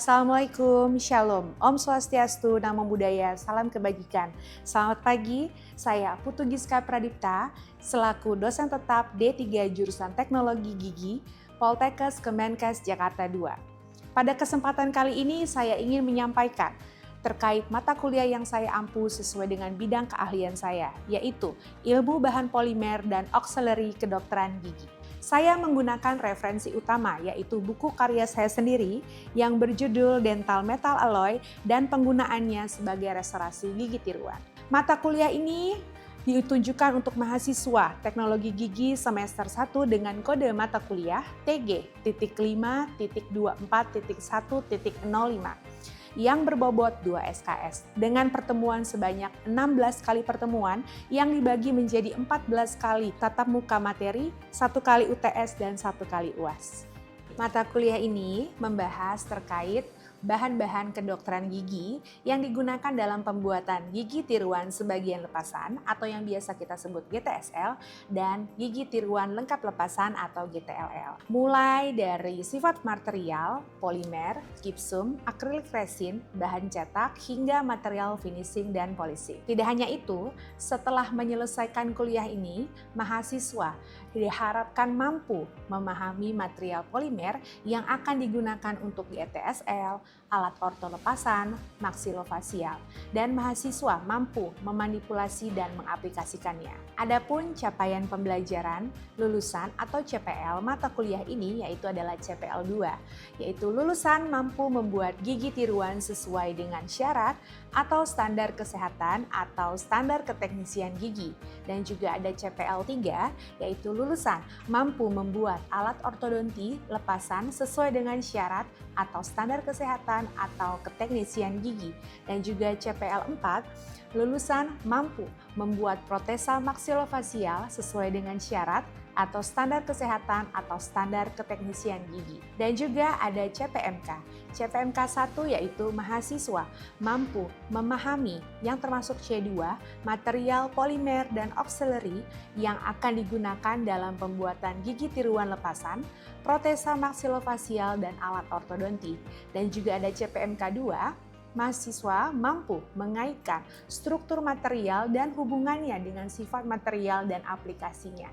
Assalamualaikum, Shalom, Om Swastiastu, Namo Buddhaya, Salam Kebajikan. Selamat pagi, saya Putu Giska Pradipta, selaku dosen tetap D3 Jurusan Teknologi Gigi, Poltekkes Kemenkes Jakarta II. Pada kesempatan kali ini saya ingin menyampaikan terkait mata kuliah yang saya ampu sesuai dengan bidang keahlian saya, yaitu Ilmu Bahan Polimer dan Auxiliary Kedokteran Gigi. Saya menggunakan referensi utama, yaitu buku karya saya sendiri yang berjudul Dental Metal Alloy dan penggunaannya sebagai restorasi gigi tiruan. Mata kuliah ini ditujukan untuk mahasiswa teknologi gigi semester 1 dengan kode mata kuliah TG.5.24.1.05 yang berbobot 2 SKS dengan pertemuan sebanyak 16 kali pertemuan yang dibagi menjadi 14 kali tatap muka materi, 1 kali UTS, dan 1 kali UAS. Mata kuliah ini membahas terkait bahan-bahan kedokteran gigi yang digunakan dalam pembuatan gigi tiruan sebagian lepasan atau yang biasa kita sebut GTSL dan gigi tiruan lengkap lepasan atau GTLL. Mulai dari sifat material, polimer, gipsum, akrilik resin, bahan cetak, hingga material finishing dan polishing. Tidak hanya itu, setelah menyelesaikan kuliah ini, mahasiswa diharapkan mampu memahami material polimer yang akan digunakan untuk GTSL, alat orto lepasan, maksilofasial, dan mahasiswa mampu memanipulasi dan mengaplikasikannya. Adapun capaian pembelajaran lulusan atau CPL mata kuliah ini yaitu adalah CPL 2, yaitu lulusan mampu membuat gigi tiruan sesuai dengan syarat atau standar kesehatan atau standar keteknisian gigi. Dan juga ada CPL 3, yaitu lulusan mampu membuat alat ortodonti lepasan sesuai dengan syarat atau standar kesehatan atau keteknisian gigi. Dan juga CPL 4, lulusan mampu membuat protesa maksilofasial sesuai dengan syarat atau standar kesehatan atau standar keteknisian gigi. Dan juga ada CPMK. CPMK 1 yaitu mahasiswa mampu memahami yang termasuk C2, material polimer dan auxiliary yang akan digunakan dalam pembuatan gigi tiruan lepasan, protesa maksilofasial dan alat ortodonti. Dan juga ada CPMK 2, mahasiswa mampu mengaitkan struktur material dan hubungannya dengan sifat material dan aplikasinya.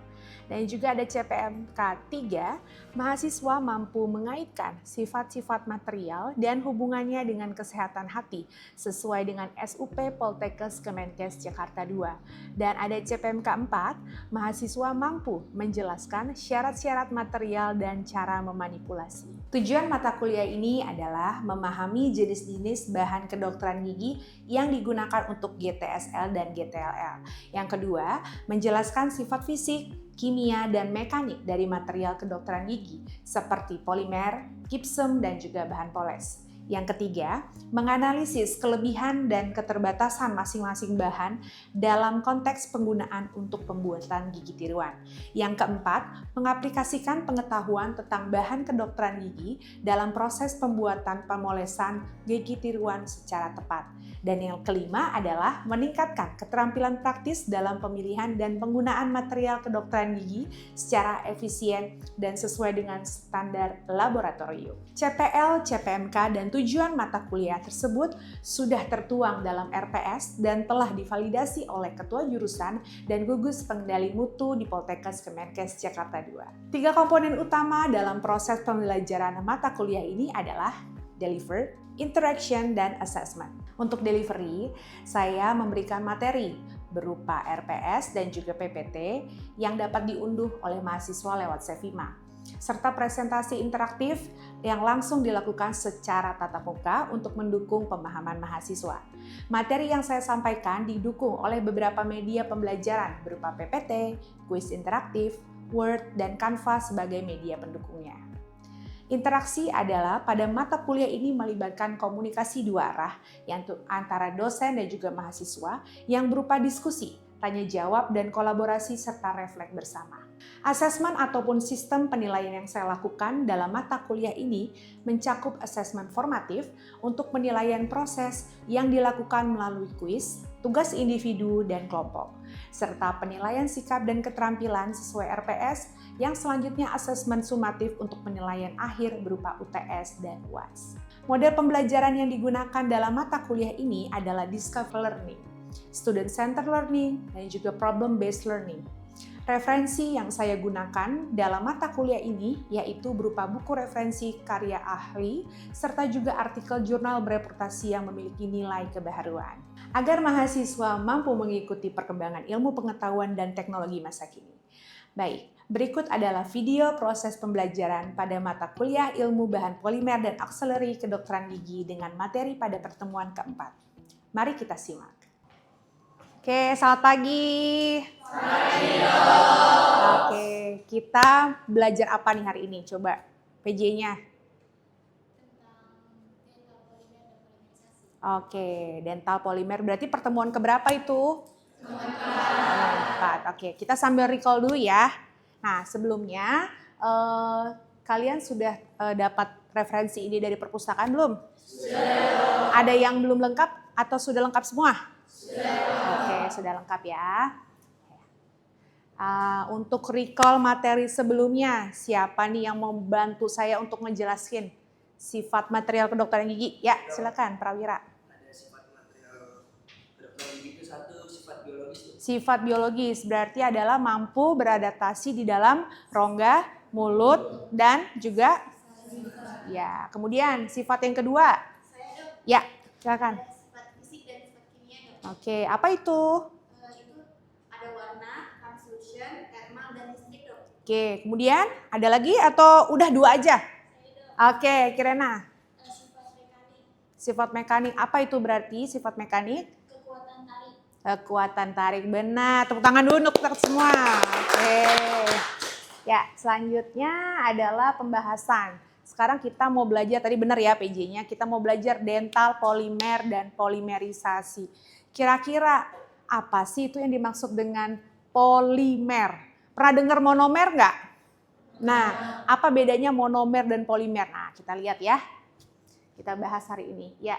Dan juga ada CPMK 3, mahasiswa mampu mengaitkan sifat-sifat material dan hubungannya dengan kesehatan hati sesuai dengan SUP Poltekkes Kemenkes Jakarta II. Dan ada CPMK 4, mahasiswa mampu menjelaskan syarat-syarat material dan cara memanipulasi. Tujuan mata kuliah ini adalah memahami jenis-jenis bahan kedokteran gigi yang digunakan untuk GTSL dan GTLL. Yang kedua, menjelaskan sifat fisik, kimia, dan mekanik dari material kedokteran gigi seperti polimer, gipsum, dan juga bahan poles. Yang ketiga, menganalisis kelebihan dan keterbatasan masing-masing bahan dalam konteks penggunaan untuk pembuatan gigi tiruan. Yang keempat, mengaplikasikan pengetahuan tentang bahan kedokteran gigi dalam proses pembuatan pemolesan gigi tiruan secara tepat. Dan yang kelima adalah meningkatkan keterampilan praktis dalam pemilihan dan penggunaan material kedokteran gigi secara efisien dan sesuai dengan standar laboratorium. CPL, CPMK, dan tujuan mata kuliah tersebut sudah tertuang dalam RPS dan telah divalidasi oleh Ketua Jurusan dan Gugus Pengendali Mutu di Poltekkes Kemenkes Jakarta II. 3 komponen utama dalam proses pembelajaran mata kuliah ini adalah deliver, interaction, dan assessment. Untuk delivery, saya memberikan materi berupa RPS dan juga PPT yang dapat diunduh oleh mahasiswa lewat Sevima, serta presentasi interaktif yang langsung dilakukan secara tatap muka untuk mendukung pemahaman mahasiswa. Materi yang saya sampaikan didukung oleh beberapa media pembelajaran berupa PPT, kuis interaktif, Word, dan Canva sebagai media pendukungnya. Interaksi adalah pada mata kuliah ini melibatkan komunikasi dua arah yaitu antara dosen dan juga mahasiswa yang berupa diskusi, tanya jawab, dan kolaborasi serta refleks bersama. Asesmen ataupun sistem penilaian yang saya lakukan dalam mata kuliah ini mencakup asesmen formatif untuk penilaian proses yang dilakukan melalui kuis, tugas individu dan kelompok, serta penilaian sikap dan keterampilan sesuai RPS yang selanjutnya asesmen sumatif untuk penilaian akhir berupa UTS dan UAS. Model pembelajaran yang digunakan dalam mata kuliah ini adalah Discover Learning, Student Centered Learning, dan juga Problem Based Learning. Referensi yang saya gunakan dalam mata kuliah ini yaitu berupa buku referensi karya ahli serta juga artikel jurnal bereputasi yang memiliki nilai kebaharuan. Agar mahasiswa mampu mengikuti perkembangan ilmu pengetahuan dan teknologi masa kini. Baik, berikut adalah video proses pembelajaran pada mata kuliah ilmu bahan polimer dan akseleri kedokteran gigi dengan materi pada pertemuan keempat. Mari kita simak. Oke, selamat pagi. Oke, kita belajar apa nih hari ini? Coba PJ-nya. Oke, dental polimer. Berarti pertemuan keberapa itu? Keempat. Oke, kita sambil recall dulu ya. Nah, sebelumnya kalian sudah dapat referensi ini dari perpustakaan belum? Sudah. Ada yang belum lengkap atau sudah lengkap semua? Oke, sudah lengkap ya. Untuk recall materi sebelumnya, siapa nih yang mau bantu saya untuk menjelaskan sifat material kedokteran gigi? Ya, silakan Prawira. Ada sifat material kedokteran gigi itu satu sifat biologis. Sifat biologis berarti adalah mampu beradaptasi di dalam rongga, mulut, dan juga ya. Kemudian sifat yang kedua. Ya, silakan. Sifat fisik dan sifat kimia, dok. Oke, apa itu? Itu ada warna, translusion, thermal, dan listrik, dok. Oke, kemudian ada lagi atau udah dua aja? Oke, Kirena. Sifat mekanik, Sifat mekanik, apa itu berarti sifat mekanik? kekuatan tarik. Kekuatan tarik, benar. Tepuk tangan dulu untuk kita semua. Oke. Ya, selanjutnya adalah pembahasan. Sekarang kita mau belajar, tadi benar ya PJ-nya, kita mau belajar dental polimer dan polimerisasi. Kira-kira apa sih itu yang dimaksud dengan polimer? Pernah dengar monomer nggak? Nah, apa bedanya monomer dan polimer? Nah, kita lihat ya. Kita bahas hari ini. Ya,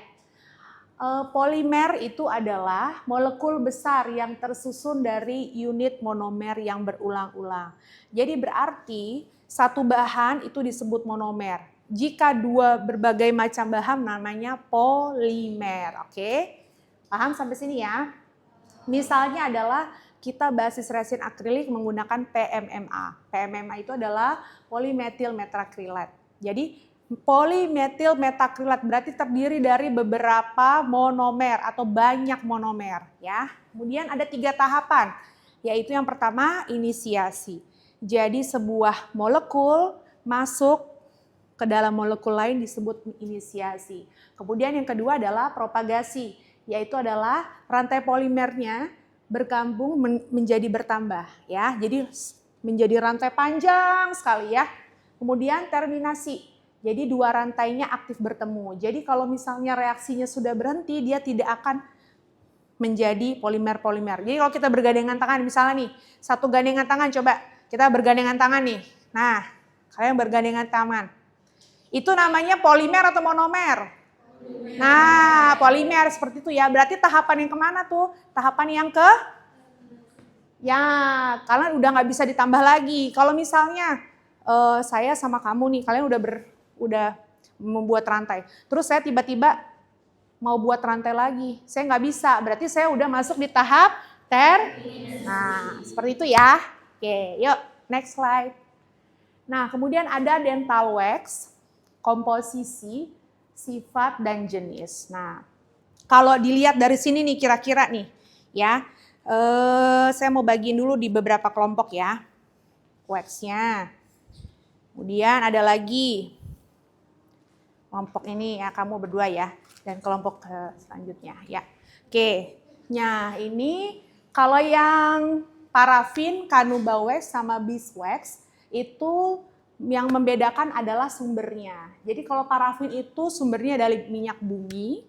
polimer itu adalah molekul besar yang tersusun dari unit monomer yang berulang-ulang. Jadi berarti satu bahan itu disebut monomer. Jika dua berbagai macam bahan namanya polimer. Oke? Paham sampai sini ya? Misalnya adalah kita basis resin akrilik menggunakan PMMA. PMMA itu adalah polymethyl methacrylate. Jadi polymethyl methacrylate berarti terdiri dari beberapa monomer atau banyak monomer ya. Kemudian ada 3 tahapan, yaitu yang pertama inisiasi. Jadi sebuah molekul masuk ke dalam molekul lain disebut inisiasi. Kemudian yang kedua adalah propagasi, yaitu adalah rantai polimernya bergabung menjadi bertambah ya. Jadi menjadi rantai panjang sekali ya. Kemudian terminasi. Jadi dua rantainya aktif bertemu. Jadi kalau misalnya reaksinya sudah berhenti, dia tidak akan menjadi polimer-polimer. Jadi kalau kita bergandengan tangan, misalnya nih, satu gandengan tangan, coba kita bergandengan tangan nih. Nah, kalian bergandengan tangan. Itu namanya polimer atau monomer? Nah, polimer seperti itu ya. Berarti tahapan yang kemana tuh? Tahapan yang ke? Ya, kalian udah nggak bisa ditambah lagi. Kalau misalnya saya sama kamu nih, kalian udah membuat rantai. Terus saya tiba-tiba mau buat rantai lagi. Saya nggak bisa, berarti saya udah masuk di tahap Nah, seperti itu ya. Oke, yuk next slide. Nah, kemudian ada dental wax, komposisi, sifat, dan jenis. Nah, kalau dilihat dari sini nih kira-kira nih ya, saya mau bagiin dulu di beberapa kelompok ya, wax-nya. Kemudian ada lagi kelompok ini ya, kamu berdua ya, dan kelompok selanjutnya ya. Oke, nah ini kalau yang parafin, Canuba wax sama beeswax itu yang membedakan adalah sumbernya. Jadi kalau parafin itu sumbernya dari minyak bumi,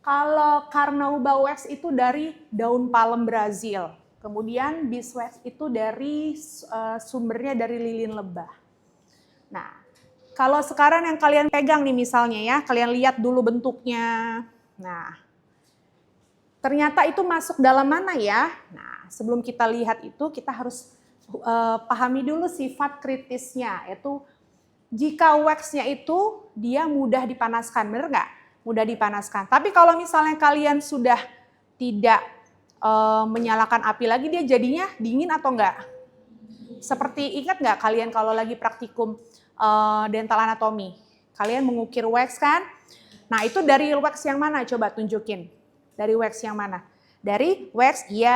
kalau Carnauba wax itu dari daun palem Brazil. Kemudian beeswax itu dari sumbernya dari lilin lebah. Nah, kalau sekarang yang kalian pegang nih misalnya ya, kalian lihat dulu bentuknya. Nah, ternyata itu masuk dalam mana ya? Nah, sebelum kita lihat itu kita harus pahami dulu sifat kritisnya, yaitu jika waxnya itu dia mudah dipanaskan, bener nggak? Mudah dipanaskan. Tapi kalau misalnya kalian sudah tidak menyalakan api lagi, dia jadinya dingin atau enggak? Seperti ingat nggak kalian kalau lagi praktikum dental anatomi? Kalian mengukir wax kan? Nah itu dari wax yang mana? Coba tunjukin. Dari wax yang mana? Dari wax, ya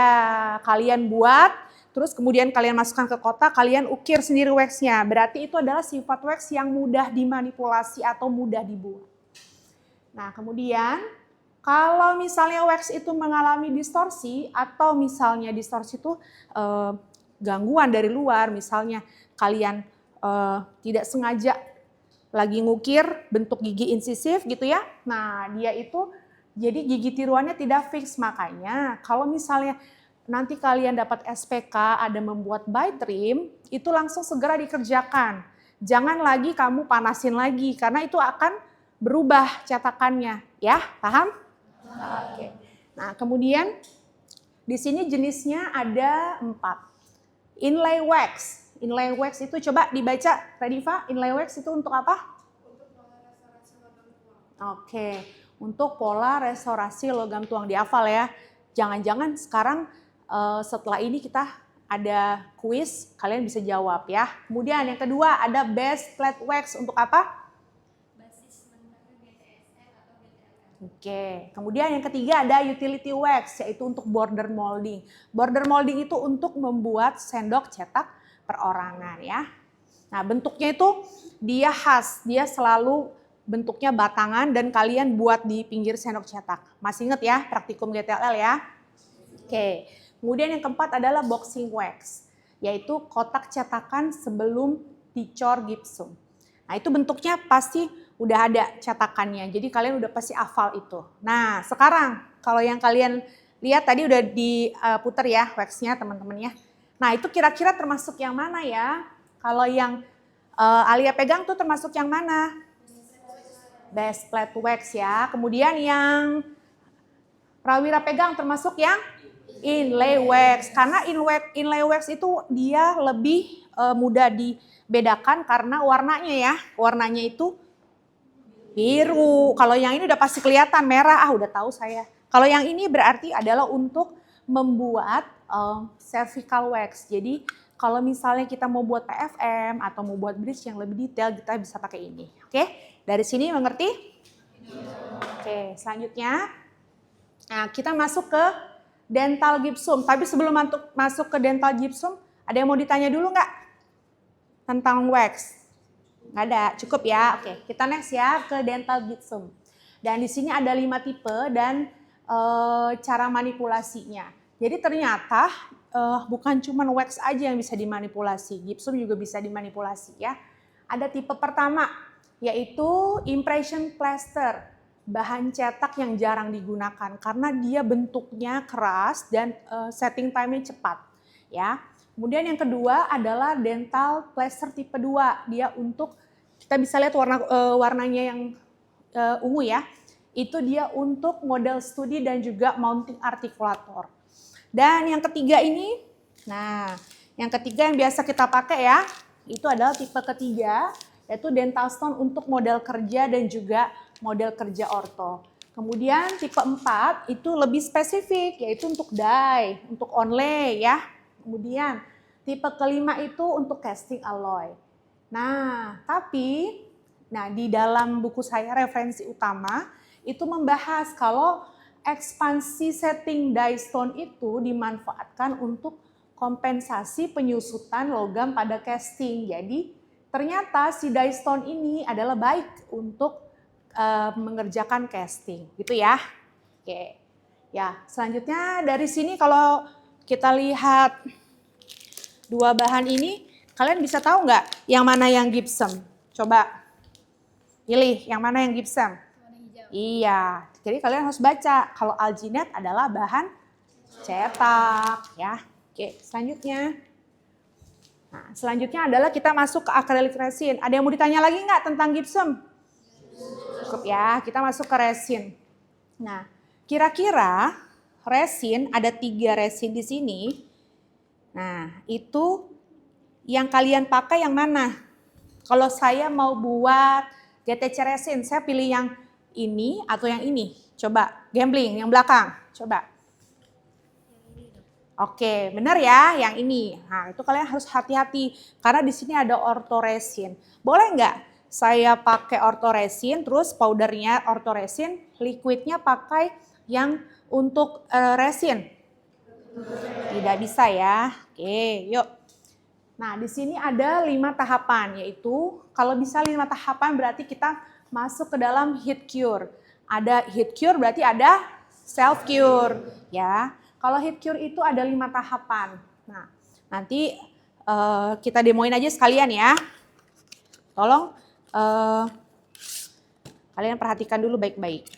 kalian buat, terus kemudian kalian masukkan ke kotak, kalian ukir sendiri waxnya. Berarti itu adalah sifat wax yang mudah dimanipulasi atau mudah dibuat. Nah kemudian kalau misalnya wax itu mengalami distorsi atau misalnya distorsi itu gangguan dari luar, misalnya kalian tidak sengaja lagi ngukir bentuk gigi insisif gitu ya. Nah dia itu jadi gigi tiruannya tidak fix, makanya kalau misalnya nanti kalian dapat SPK ada membuat bite trim, itu langsung segera dikerjakan. Jangan lagi kamu panasin lagi karena itu akan berubah cetakannya, ya, paham? Oke. Nah, kemudian di sini jenisnya ada 4. Inlay wax. Inlay wax itu coba dibaca, Radifa, inlay wax itu untuk apa? Untuk pola restorasi logam tuang. Oke, untuk pola restorasi logam tuang, dihafal ya. Jangan-jangan sekarang setelah ini kita ada kuis, kalian bisa jawab ya. Kemudian yang kedua ada base plate wax untuk apa? Basis sementara GTSL atau GTLM. Oke, kemudian yang ketiga ada utility wax, yaitu untuk border molding. Border molding itu untuk membuat sendok cetak perorangan ya. Nah bentuknya itu dia khas, dia selalu bentuknya batangan dan kalian buat di pinggir sendok cetak. Masih ingat ya praktikum GTLL ya? Oke, kemudian yang keempat adalah boxing wax, yaitu kotak cetakan sebelum dicor gipsum. Nah itu bentuknya pasti udah ada cetakannya, jadi kalian udah pasti hafal itu. Nah sekarang kalau yang kalian lihat tadi udah diputer ya waxnya teman-teman ya. Nah itu kira-kira termasuk yang mana ya? Kalau yang Alia pegang tuh termasuk yang mana? Base plate wax ya. Kemudian yang Prawira pegang termasuk yang inlay wax. Karena inlay wax itu dia lebih mudah dibedakan karena warnanya ya. Warnanya itu biru. Kalau yang ini udah pasti kelihatan merah. Udah tahu saya. Kalau yang ini berarti adalah untuk membuat cervical wax. Jadi kalau misalnya kita mau buat PFM atau mau buat bridge yang lebih detail, kita bisa pakai ini. Oke, dari sini mengerti? Oke, selanjutnya, nah kita masuk ke dental gypsum. Tapi sebelum masuk ke dental gypsum, ada yang mau ditanya dulu nggak tentang wax? Nggak ada, cukup ya. Oke, kita next ya ke dental gypsum. Dan di sini ada 5 tipe dan cara manipulasinya. Jadi ternyata bukan cuma wax aja yang bisa dimanipulasi, gypsum juga bisa dimanipulasi ya. Ada tipe pertama yaitu impression plaster, bahan cetak yang jarang digunakan karena dia bentuknya keras dan setting time-nya cepat ya. Kemudian yang kedua adalah dental plaster tipe 2, dia untuk kita bisa lihat warnanya yang ungu ya. Itu dia untuk model studi dan juga mounting artikulator. Dan yang ketiga ini, nah yang ketiga yang biasa kita pakai ya, itu adalah tipe ketiga, yaitu dental stone untuk model kerja dan juga model kerja orto. Kemudian tipe 4 itu lebih spesifik, yaitu untuk die, untuk onlay ya. Kemudian tipe kelima itu untuk casting alloy. Nah tapi, di dalam buku saya referensi utama, itu membahas kalau ekspansi setting die stone itu dimanfaatkan untuk kompensasi penyusutan logam pada casting. Jadi ternyata si die stone ini adalah baik untuk mengerjakan casting, gitu ya. Oke, ya selanjutnya dari sini kalau kita lihat 2 bahan ini, kalian bisa tahu nggak yang mana yang gypsum? Coba pilih yang mana yang gypsum. Iya, jadi kalian harus baca kalau alginate adalah bahan cetak ya. Oke, selanjutnya. Nah, selanjutnya adalah kita masuk ke acrylic resin. Ada yang mau ditanya lagi nggak tentang gypsum? Cukup ya, kita masuk ke resin. Nah, kira-kira resin ada 3 resin di sini. Nah, itu yang kalian pakai yang mana? Kalau saya mau buat GTC resin, saya pilih yang ini atau yang ini? Coba, gambling, yang belakang. Coba. Oke, benar ya, yang ini. Nah, itu kalian harus hati-hati karena di sini ada orthoresin. Boleh nggak saya pakai orthoresin, terus powdernya orthoresin, liquidnya pakai yang untuk resin? Tidak bisa ya. Oke, yuk. Nah, di sini ada 5 tahapan, yaitu kalau bisa 5 tahapan berarti kita masuk ke dalam heat cure. Ada heat cure berarti ada self cure, ya. Kalau heat cure itu ada 5 tahapan. Nah, nanti kita demoin aja sekalian ya. Tolong kalian perhatikan dulu baik-baik.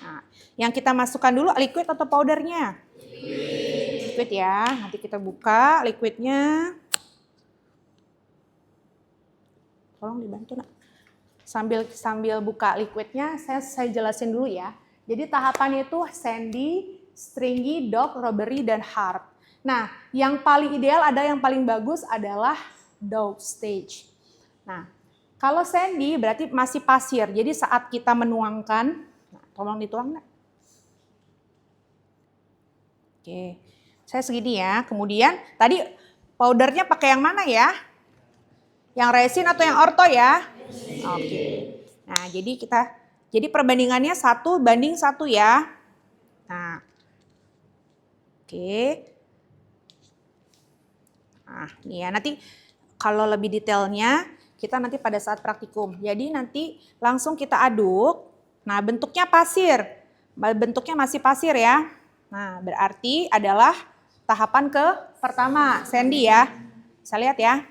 Nah, yang kita masukkan dulu liquid atau powdernya? Liquid ya. Nanti kita buka liquidnya. Tolong dibantu nak. Sambil buka liquidnya, saya jelasin dulu ya. Jadi tahapannya itu sandy, stringy, dock, rubbery, dan hard. Nah, yang paling ideal ada yang paling bagus adalah dough stage. Nah, kalau sandy berarti masih pasir. Jadi saat kita menuangkan, nah, tolong dituang nak. Oke, saya segini ya. Kemudian tadi powdernya pakai yang mana ya? Yang resin atau yang orto ya? Oke. Nah, jadi perbandingannya 1:1 ya. Nah. Oke. Nah, ini ya, nanti kalau lebih detailnya kita nanti pada saat praktikum. Jadi nanti langsung kita aduk. Nah, bentuknya pasir. Bentuknya masih pasir ya. Nah, berarti adalah tahapan pertama, sandy ya. Bisa lihat ya.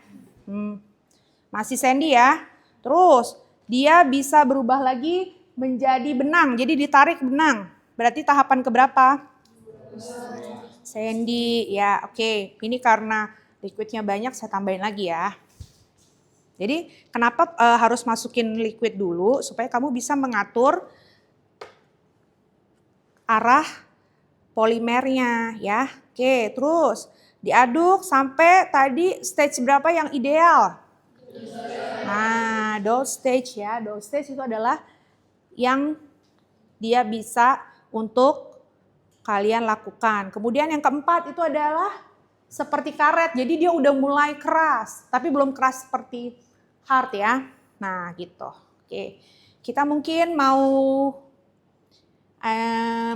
Masih sandy ya. Terus dia bisa berubah lagi menjadi benang. Jadi ditarik benang. Berarti tahapan keberapa? Sandy ya. Oke. Ini karena liquidnya banyak saya tambahin lagi ya. Jadi kenapa harus masukin liquid dulu? Supaya kamu bisa mengatur arah polimernya ya. Oke, terus diaduk sampai tadi stage berapa yang ideal? Nah, dough stage ya. Dough stage itu adalah yang dia bisa untuk kalian lakukan. Kemudian yang keempat itu adalah seperti karet. Jadi dia udah mulai keras, tapi belum keras seperti hard ya. Nah, gitu. Oke. Kita mungkin mau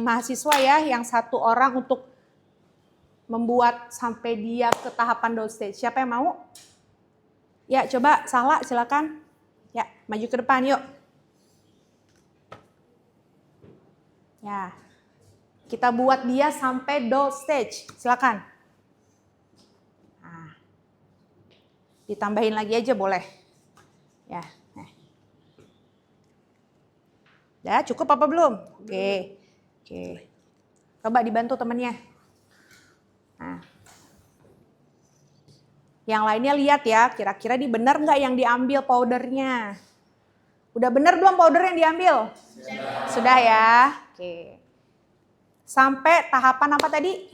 mahasiswa ya, yang 1 orang untuk membuat sampai dia ke tahapan dough stage. Siapa yang mau? Ya, coba Sahla silakan. Ya, maju ke depan yuk. Ya. Kita buat dia sampai dough stage. Silakan. Nah. Ditambahin lagi aja boleh. Ya. Ya, cukup apa belum? Oke. Coba dibantu temennya. Nah. Yang lainnya lihat ya, kira-kira di benar nggak yang diambil powdernya? Udah benar belum powder yang diambil? Sudah ya. Oke. Sampai tahapan apa tadi?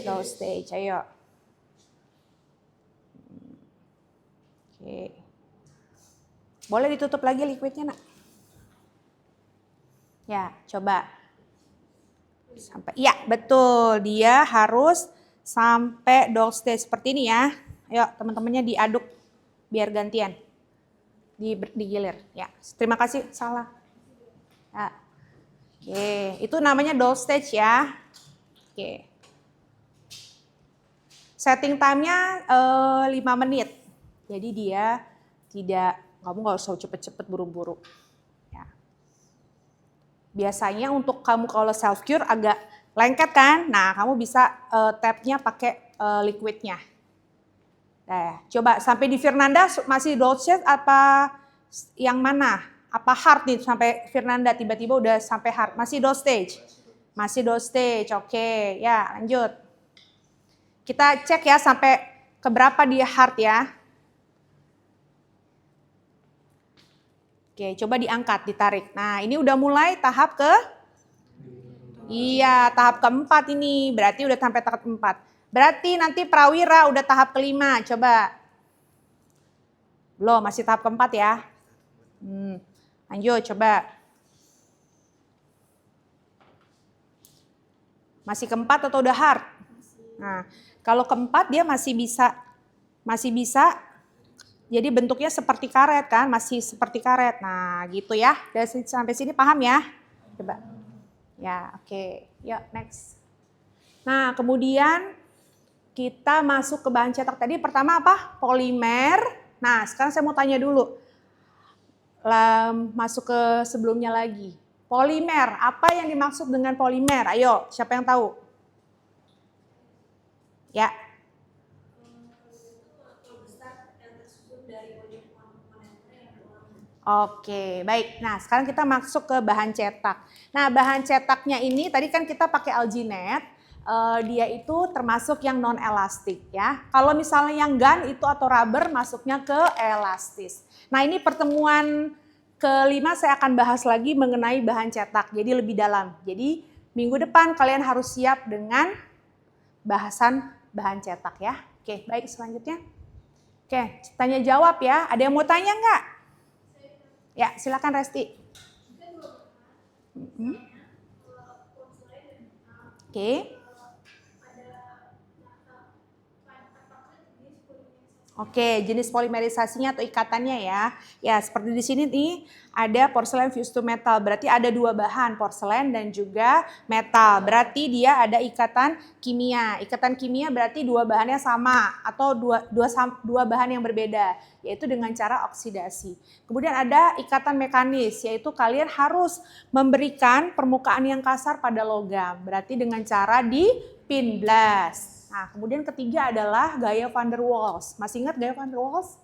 Dough stage. Ayo. Oke. Boleh ditutup lagi liquidnya nak? Ya, coba. Sampai, ya betul. Dia harus sampai dough stage seperti ini ya. Ayo teman-temannya diaduk biar gantian. Digilir. Ya, terima kasih. Salah. Ya. Oke, itu namanya dough stage ya. Oke. Setting time-nya 5 menit. Jadi dia kamu nggak usah cepet-cepet buru-buru. Ya. Biasanya untuk kamu kalau self cure agak lengket kan? Nah, kamu bisa tap-nya pakai liquidnya. Nah, coba sampai di Fernanda masih dough stage apa yang mana? Apa hard nih sampai Fernanda tiba-tiba udah sampai hard? Masih dough stage? Masih dough stage, oke. Ya, lanjut. Kita cek ya sampai keberapa dia hard ya. Oke, coba diangkat, ditarik. Nah, ini udah mulai tahap Iya, tahap keempat ini. Berarti udah sampai tahap keempat. Berarti nanti prawira udah tahap kelima. Coba. Belum, masih tahap keempat ya. Lanjut, coba. Masih keempat atau udah hard? Nah, kalau keempat dia masih bisa. Jadi bentuknya seperti karet kan, masih seperti karet. Nah, gitu ya. Dari sampai sini paham ya? Coba. Ya, oke. Yuk, next. Nah, kemudian kita masuk ke bahan cetak tadi. Pertama apa? Polimer. Nah, sekarang saya mau tanya dulu. Masuk ke sebelumnya lagi. Polimer, apa yang dimaksud dengan polimer? Ayo, siapa yang tahu? Ya. Oke, baik. Nah, sekarang kita masuk ke bahan cetak. Nah, bahan cetaknya ini tadi kan kita pakai alginate. Dia itu termasuk yang non elastik ya. Kalau misalnya yang gun itu atau rubber masuknya ke elastis. Nah, ini pertemuan kelima saya akan bahas lagi mengenai bahan cetak. Jadi lebih dalam. Jadi minggu depan kalian harus siap dengan bahasan bahan cetak ya. Oke, baik selanjutnya. Oke, tanya jawab ya. Ada yang mau tanya nggak? Ya, silakan Resti. Oke. Oke, jenis polimerisasinya atau ikatannya ya. Ya, seperti di sini nih ada porselen fused to metal. Berarti ada dua bahan, porselen dan juga metal. Berarti dia ada ikatan kimia. Ikatan kimia berarti dua bahannya sama atau dua bahan yang berbeda, yaitu dengan cara oksidasi. Kemudian ada ikatan mekanis, yaitu kalian harus memberikan permukaan yang kasar pada logam. Berarti dengan cara dipin blast. Nah, kemudian ketiga adalah gaya van der Waals. Masih ingat gaya van der Waals?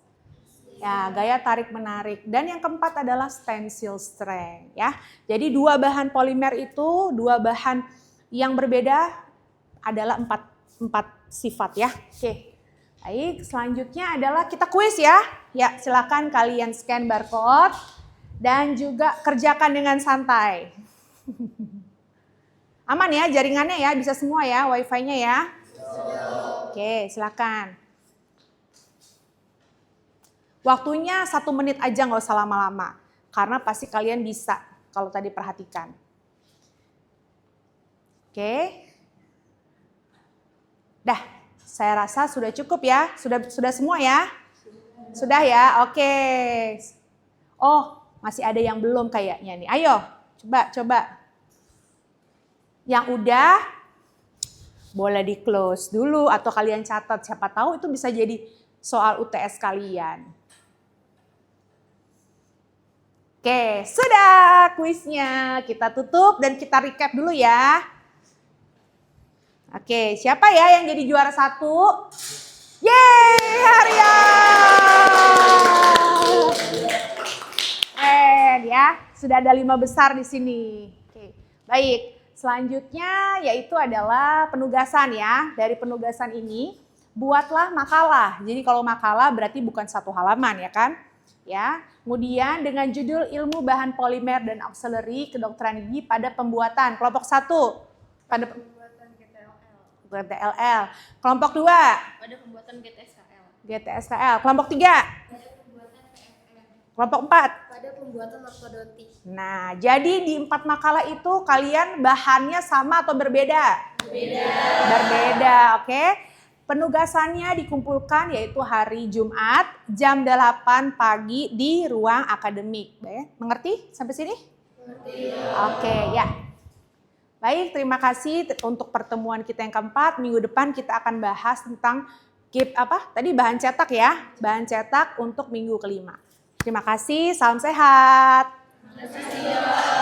Ya, gaya tarik-menarik. Dan yang keempat adalah tensile strength. Ya, jadi dua bahan polimer itu, dua bahan yang berbeda adalah empat sifat ya. Oke, baik. Selanjutnya adalah kita kuis ya. Ya, silakan kalian scan barcode dan juga kerjakan dengan santai. Aman ya jaringannya ya, bisa semua ya, wifi-nya ya. Oke, silakan. Waktunya 1 menit aja, nggak usah lama-lama. Karena pasti kalian bisa kalau tadi perhatikan. Oke. Dah, saya rasa sudah cukup ya. Sudah semua ya? Sudah ya? Oke. Oh, masih ada yang belum kayaknya nih. Ayo, coba. Yang udah boleh di close dulu atau kalian catat, siapa tahu itu bisa jadi soal UTS kalian. Oke, sudah kuisnya. Kita tutup dan kita recap dulu ya. Oke, siapa ya yang jadi juara 1? Yeay, Arya! Keren ya, sudah ada 5 besar di sini. Oke, baik. Selanjutnya yaitu adalah penugasan ya. Dari penugasan ini buatlah makalah. Jadi kalau makalah berarti bukan 1 halaman ya kan? Ya. Kemudian dengan judul ilmu bahan polimer dan auxiliary kedokteran gigi pada pembuatan. Kelompok 1 pada pembuatan GTLL. Kelompok 2 pada pembuatan GTSKL. GTSKL. Kelompok 3 Pada pembuatan PFM. kelompok 4 Pada pembuatan ortodontik. Nah, jadi di 4 makalah itu kalian bahannya sama atau berbeda? Berbeda, oke. Penugasannya dikumpulkan yaitu hari Jumat jam 8 pagi di ruang akademik. Mengerti sampai sini? Mengerti. Oke, ya. Baik, terima kasih untuk pertemuan kita yang keempat. Minggu depan kita akan bahas tentang bahan cetak ya. Bahan cetak untuk minggu kelima. Terima kasih, salam sehat. Terima kasih.